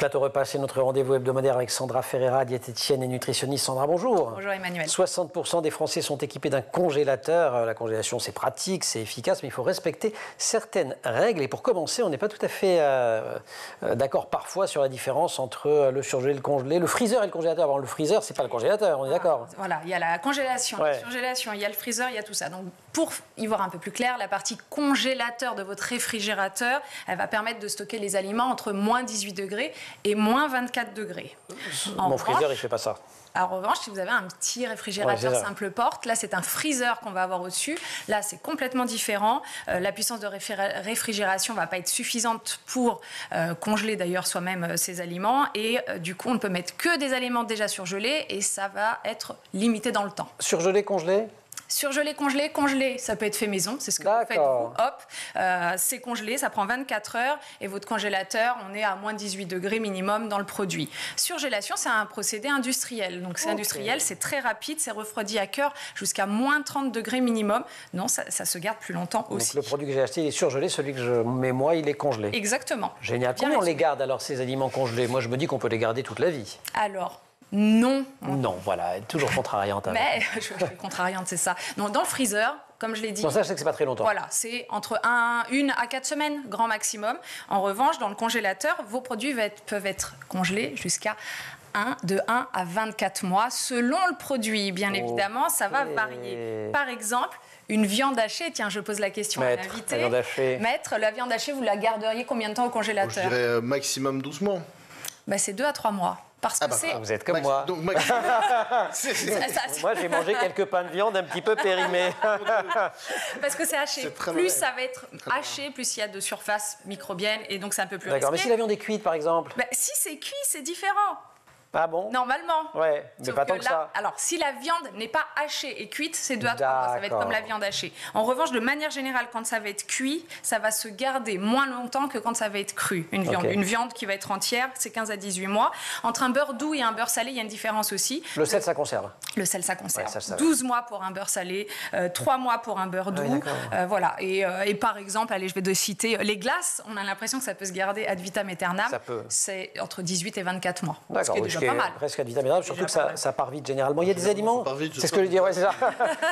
Plateau Repas, c'est notre rendez-vous hebdomadaire avec Sandra Ferreira, diététicienne et nutritionniste. Sandra, bonjour. Bonjour Emmanuel. 60% des Français sont équipés d'un congélateur. La congélation, c'est pratique, c'est efficace, mais il faut respecter certaines règles. Et pour commencer, on n'est pas tout à fait d'accord parfois sur la différence entre le surgelé et le congelé. Le freezer et le congélateur. Bon, le freezer, c'est pas le congélateur, on est d'accord. Voilà, il y a la congélation, la surgélation, il y a le freezer, il y a tout ça. Donc pour y voir un peu plus clair, la partie congélateur de votre réfrigérateur, elle va permettre de stocker les aliments entre moins 18 degrés et moins 24 degrés. Mon freezer, il ne fait pas ça. En revanche, si vous avez un petit réfrigérateur simple porte, là c'est un freezer qu'on va avoir au-dessus. Là c'est complètement différent. La puissance de réfrigération ne va pas être suffisante pour congeler d'ailleurs soi-même ces aliments. Et du coup, on ne peut mettre que des aliments déjà surgelés et ça va être limité dans le temps. Surgelé, congelé ? Surgelé, congelé, congelé, ça peut être fait maison, c'est ce que vous faites vous. Hop, c'est congelé, ça prend 24 heures et votre congélateur, on est à moins 18 degrés minimum dans le produit. Surgélation, c'est un procédé industriel. Donc c'est industriel, c'est très rapide, c'est refroidi à cœur jusqu'à moins 30 degrés minimum. Non, ça se garde plus longtemps aussi. Donc le produit que j'ai acheté, il est surgelé, celui que je mets moi, il est congelé. Exactement. Génial. Comment on les garde alors ces aliments congelés? Moi je me dis qu'on peut les garder toute la vie. Alors, non. Non, voilà, elle est toujours contrariante. Mais je suis contrariante, c'est ça. Donc, dans le freezer, comme je l'ai dit. Non, ça, je sais que c'est pas très longtemps. Voilà, c'est entre 1 à 4 semaines, grand maximum. En revanche, dans le congélateur, vos produits peuvent être congelés jusqu'à de 1 à 24 mois, selon le produit. Bien évidemment, ça va varier. Par exemple, une viande hachée, tiens, je pose la question à l'invité. Maître, la viande hachée, vous la garderiez combien de temps au congélateur? Je dirais maximum 12 mois. Bah, c'est 2 à 3 mois. Parce que vous êtes comme moi. Donc, moi, j'ai mangé quelques pains de viande un petit peu périmés. Parce que c'est haché. Plus ça va être haché, plus il y a de surface microbienne et donc c'est un peu plus risqué. D'accord, mais si la viande est cuite, par exemple? Si c'est cuit, c'est différent. Ah bon? Normalement. Ouais, mais pas tant que ça. Alors, si la viande n'est pas hachée et cuite, c'est 2 à 3 mois. Ça va être comme la viande hachée. En revanche, de manière générale, quand ça va être cuit, ça va se garder moins longtemps que quand ça va être cru. Une viande, une viande qui va être entière, c'est 15 à 18 mois. Entre un beurre doux et un beurre salé, il y a une différence aussi. Le sel, ça conserve? Le sel, ça conserve. Ouais, 12 mois pour un beurre salé, 3 mois pour un beurre doux. Voilà. Et par exemple, allez, je vais citer les glaces. On a l'impression que ça peut se garder ad vitam aeternam. Ça peut. C'est entre 18 et 24 mois. D'accord, ce qui est déjà pas mal. Presque ad vitam aeternam, surtout que ça part vite généralement. Il y a des aliments. C'est ce que je dis, c'est ça.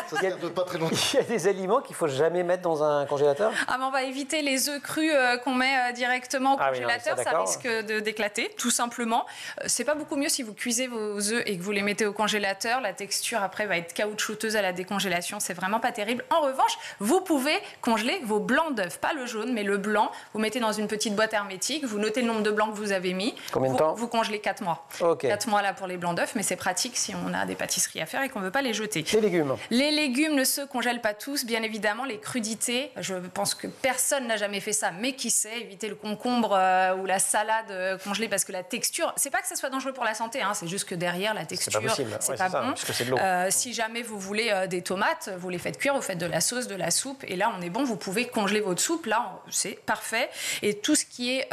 Ça ne garde pas très longtemps. Il y a des aliments qu'il ne faut jamais mettre dans un congélateur? Ah, mais on va éviter les œufs crus qu'on met directement au congélateur. Ça risque d'éclater, tout simplement. C'est pas beaucoup mieux si vous cuisez vos œufs et que vous les mettez au congélateur. La texture après va être caoutchouteuse à la décongélation. C'est vraiment pas terrible. En revanche, vous pouvez congeler vos blancs d'œufs, pas le jaune, mais le blanc. Vous mettez dans une petite boîte hermétique. Vous notez le nombre de blancs que vous avez mis. Combien de temps? Vous congelez 4 mois. 4 mois là pour les blancs d'œufs, mais c'est pratique si on a des pâtisseries à faire et qu'on ne veut pas les jeter. Les légumes? Les légumes ne se congèlent pas tous, bien évidemment. Les crudités, je pense que personne n'a jamais fait ça, mais qui sait, éviter le concombre ou la salade congelée parce que la texture, c'est pas que ça soit dangereux pour la santé, hein, c'est juste que derrière la texture, c'est pas bon. Parce que c'est de l'eau. Si jamais vous voulez des tomates, vous les faites cuire, vous faites de la sauce, de la soupe, et là on est bon, vous pouvez congeler votre soupe, là c'est parfait. Et tout ce qui est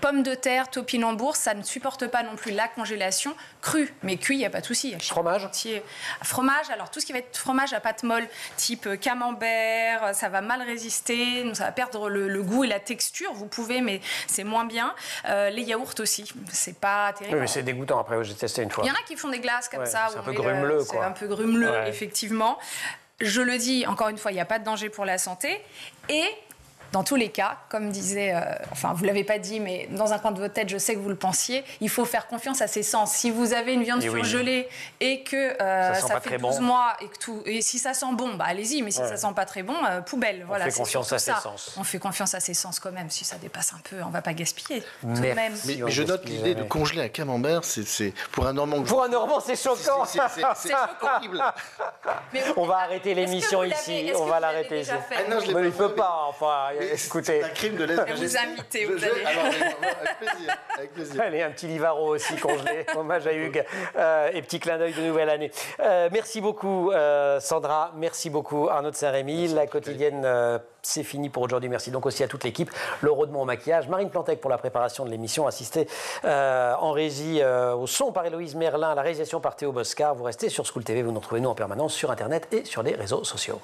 pommes de terre, topinambour, ça ne supporte pas non plus la congélation crue, mais cuit, il n'y a pas de souci. Fromage? Fromage, alors tout ce qui va être fromage à pâte molle, type camembert, ça va mal résister, ça va perdre le goût et la texture, vous pouvez, mais c'est moins bien. Les yaourts aussi, c'est pas terrible. Oui, mais c'est dégoûtant après, j'ai testé une fois. Il y en a qui font des glaces comme ça. C'est un peu grumeleux, quoi. C'est un peu grumeleux, effectivement. Je le dis, encore une fois, il n'y a pas de danger pour la santé. Et dans tous les cas, comme disait, enfin vous ne l'avez pas dit, mais dans un coin de votre tête, je sais que vous le pensiez, il faut faire confiance à ses sens. Si vous avez une viande surgelée et que ça fait 12 mois et si ça sent bon, bah allez-y, mais si ça sent pas très bon, poubelle. Voilà, on fait confiance à ses sens. On fait confiance à ses sens quand même. Si ça dépasse un peu, on ne va pas gaspiller. Tout de même. Mais je note l'idée de congeler un camembert, c'est pour un Normand. Pour un Normand, c'est choquant. C'est horrible. On va arrêter l'émission ici. On va l'arrêter ici. Non, je il ne peut pas. Enfin. Écoutez, c'est un crime de lèse-majesté. Vous invitez, vous allez. Alors, avec plaisir. Allez, un petit Livaro aussi congelé, hommage à Hugues, et petit clin d'œil de nouvelle année. Merci beaucoup Sandra, merci beaucoup Arnaud de Saint-Rémy. La quotidienne, c'est fini pour aujourd'hui. Merci donc aussi à toute l'équipe. Laure Rodemont au maquillage, Marine Plantec pour la préparation de l'émission, assistée en régie au son par Héloïse Merlin, à la réalisation par Théo Boscar. Vous restez sur School TV, vous nous retrouvez nous en permanence sur Internet et sur les réseaux sociaux.